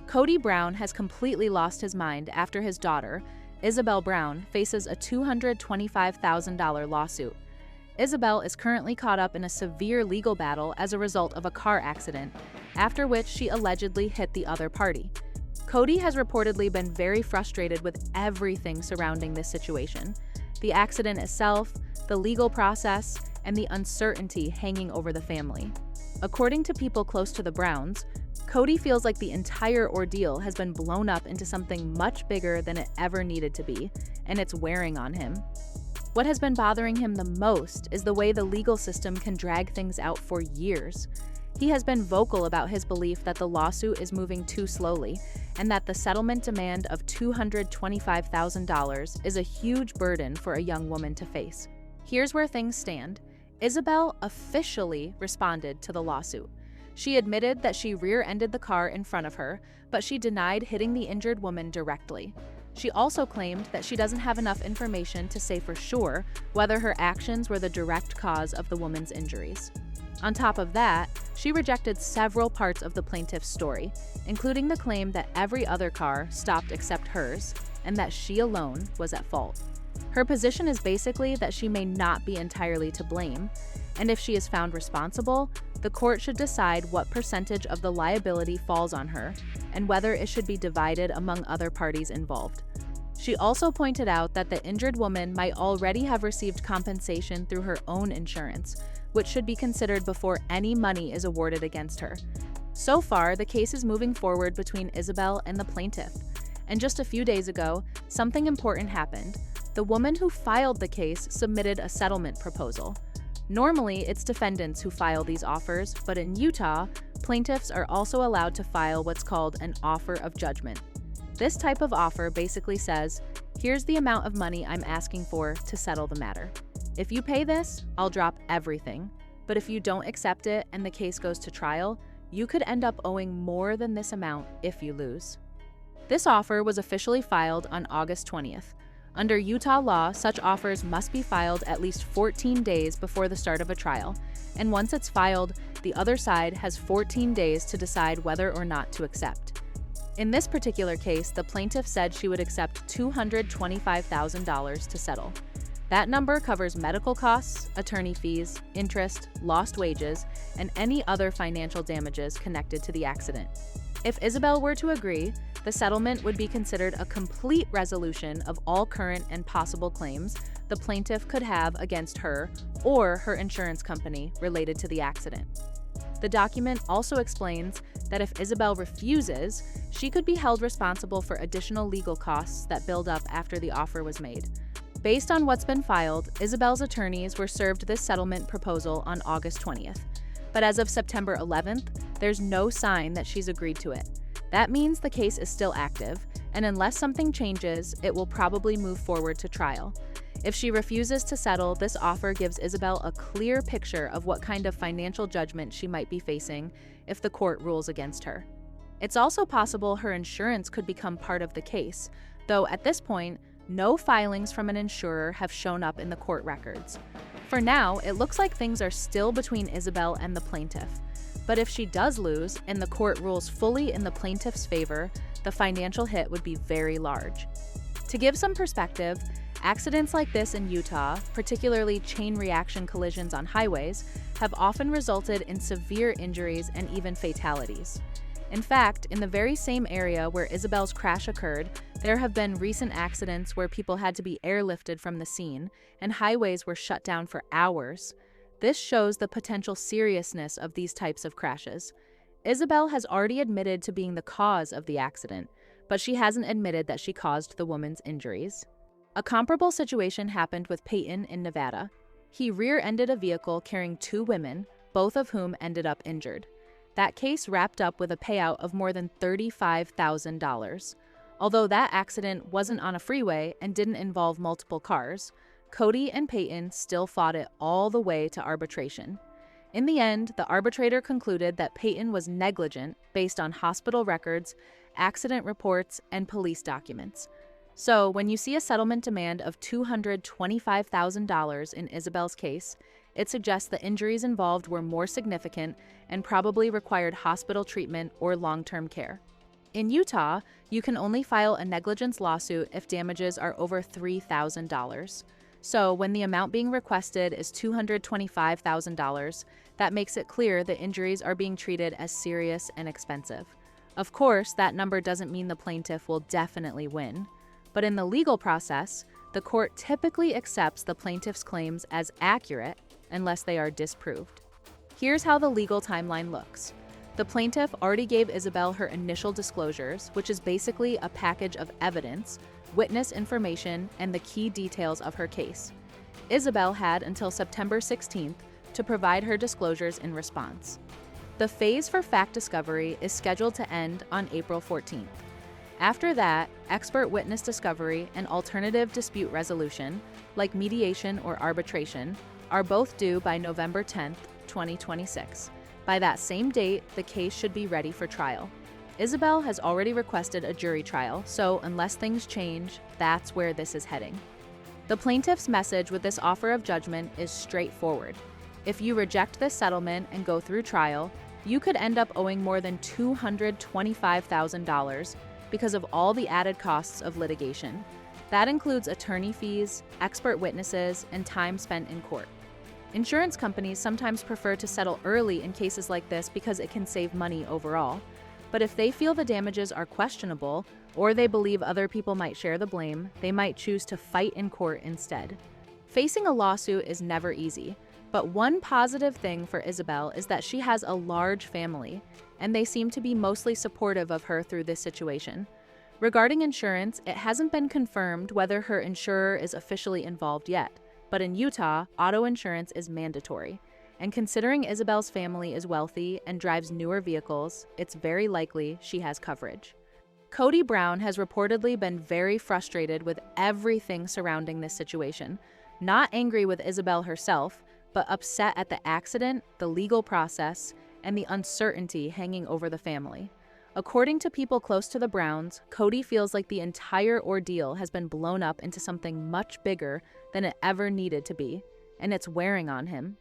Kody Brown has completely lost his mind after his daughter, Ysabel Brown, faces a $225,000 lawsuit. Ysabel is currently caught up in a severe legal battle as a result of a car accident, after which she allegedly hit the other party. Kody has reportedly been very frustrated with everything surrounding this situation: the accident itself, the legal process, and the uncertainty hanging over the family. According to people close to the Browns, Kody feels like the entire ordeal has been blown up into something much bigger than it ever needed to be, and it's wearing on him. What has been bothering him the most is the way the legal system can drag things out for years. He has been vocal about his belief that the lawsuit is moving too slowly, and that the settlement demand of $225,000 is a huge burden for a young woman to face. Here's where things stand. Ysabel officially responded to the lawsuit. She admitted that she rear-ended the car in front of her, but she denied hitting the injured woman directly. She also claimed that she doesn't have enough information to say for sure whether her actions were the direct cause of the woman's injuries. On top of that, she rejected several parts of the plaintiff's story, including the claim that every other car stopped except hers, and that she alone was at fault. Her position is basically that she may not be entirely to blame, and if she is found responsible, the court should decide what percentage of the liability falls on her and whether it should be divided among other parties involved. She also pointed out that the injured woman might already have received compensation through her own insurance, which should be considered before any money is awarded against her. So far, the case is moving forward between Ysabel and the plaintiff. And just a few days ago, something important happened. The woman who filed the case submitted a settlement proposal. Normally, it's defendants who file these offers, but in Utah, plaintiffs are also allowed to file what's called an offer of judgment. This type of offer basically says, here's the amount of money I'm asking for to settle the matter. If you pay this, I'll drop everything. But if you don't accept it and the case goes to trial, you could end up owing more than this amount if you lose. This offer was officially filed on August 20th. Under Utah law, such offers must be filed at least 14 days before the start of a trial, and once it's filed, the other side has 14 days to decide whether or not to accept. In this particular case, the plaintiff said she would accept $225,000 to settle. That number covers medical costs, attorney fees, interest, lost wages, and any other financial damages connected to the accident. If Ysabel were to agree, the settlement would be considered a complete resolution of all current and possible claims the plaintiff could have against her or her insurance company related to the accident. The document also explains that if Ysabel refuses, she could be held responsible for additional legal costs that build up after the offer was made. Based on what's been filed, Ysabel's attorneys were served this settlement proposal on August 20th. But as of September 11th, there's no sign that she's agreed to it. That means the case is still active, and unless something changes, it will probably move forward to trial. If she refuses to settle, this offer gives Ysabel a clear picture of what kind of financial judgment she might be facing if the court rules against her. It's also possible her insurance could become part of the case, though at this point, no filings from an insurer have shown up in the court records. For now, it looks like things are still between Ysabel and the plaintiff. But if she does lose and the court rules fully in the plaintiff's favor, the financial hit would be very large. To give some perspective, accidents like this in Utah, particularly chain reaction collisions on highways, have often resulted in severe injuries and even fatalities. In fact, in the very same area where Ysabel's crash occurred, there have been recent accidents where people had to be airlifted from the scene and highways were shut down for hours. This shows the potential seriousness of these types of crashes. Ysabel has already admitted to being the cause of the accident, but she hasn't admitted that she caused the woman's injuries. A comparable situation happened with Peyton in Nevada. He rear-ended a vehicle carrying two women, both of whom ended up injured. That case wrapped up with a payout of more than $35,000. Although that accident wasn't on a freeway and didn't involve multiple cars, Kody and Peyton still fought it all the way to arbitration. In the end, the arbitrator concluded that Peyton was negligent based on hospital records, accident reports, and police documents. So, when you see a settlement demand of $225,000 in Ysabel's case, it suggests the injuries involved were more significant and probably required hospital treatment or long-term care. In Utah, you can only file a negligence lawsuit if damages are over $3,000. So, when the amount being requested is $225,000, that makes it clear the injuries are being treated as serious and expensive. Of course, that number doesn't mean the plaintiff will definitely win. But in the legal process, the court typically accepts the plaintiff's claims as accurate unless they are disproved. Here's how the legal timeline looks. The plaintiff already gave Ysabel her initial disclosures, which is basically a package of evidence, witness information, and the key details of her case. Ysabel had until September 16th to provide her disclosures in response. The phase for fact discovery is scheduled to end on April 14th. After that, expert witness discovery and alternative dispute resolution, like mediation or arbitration, are both due by November 10th, 2026. By that same date, the case should be ready for trial. Ysabel has already requested a jury trial, so unless things change, that's where this is heading. The plaintiff's message with this offer of judgment is straightforward. If you reject this settlement and go through trial, you could end up owing more than $225,000 because of all the added costs of litigation. That includes attorney fees, expert witnesses, and time spent in court. Insurance companies sometimes prefer to settle early in cases like this because it can save money overall. But if they feel the damages are questionable, or they believe other people might share the blame, they might choose to fight in court instead. Facing a lawsuit is never easy, but one positive thing for Ysabel is that she has a large family, and they seem to be mostly supportive of her through this situation. Regarding insurance, it hasn't been confirmed whether her insurer is officially involved yet, but in Utah, auto insurance is mandatory. And considering Ysabel's family is wealthy and drives newer vehicles, it's very likely she has coverage. Kody Brown has reportedly been very frustrated with everything surrounding this situation, not angry with Ysabel herself, but upset at the accident, the legal process, and the uncertainty hanging over the family. According to people close to the Browns, Kody feels like the entire ordeal has been blown up into something much bigger than it ever needed to be, and it's wearing on him.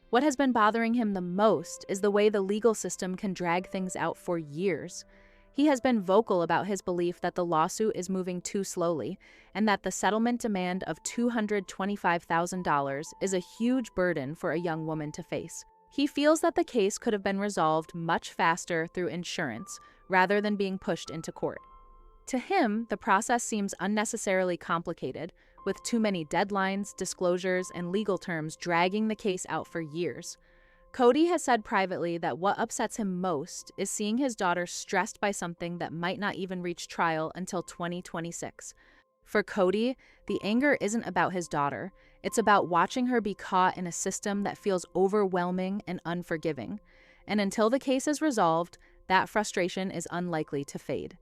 What has been bothering him the most is the way the legal system can drag things out for years. He has been vocal about his belief that the lawsuit is moving too slowly and that the settlement demand of $225,000 is a huge burden for a young woman to face. He feels that the case could have been resolved much faster through insurance rather than being pushed into court. To him, the process seems unnecessarily complicated, with too many deadlines, disclosures, and legal terms dragging the case out for years. Kody has said privately that what upsets him most is seeing his daughter stressed by something that might not even reach trial until 2026. For Kody, the anger isn't about his daughter. It's about watching her be caught in a system that feels overwhelming and unforgiving. And until the case is resolved, that frustration is unlikely to fade.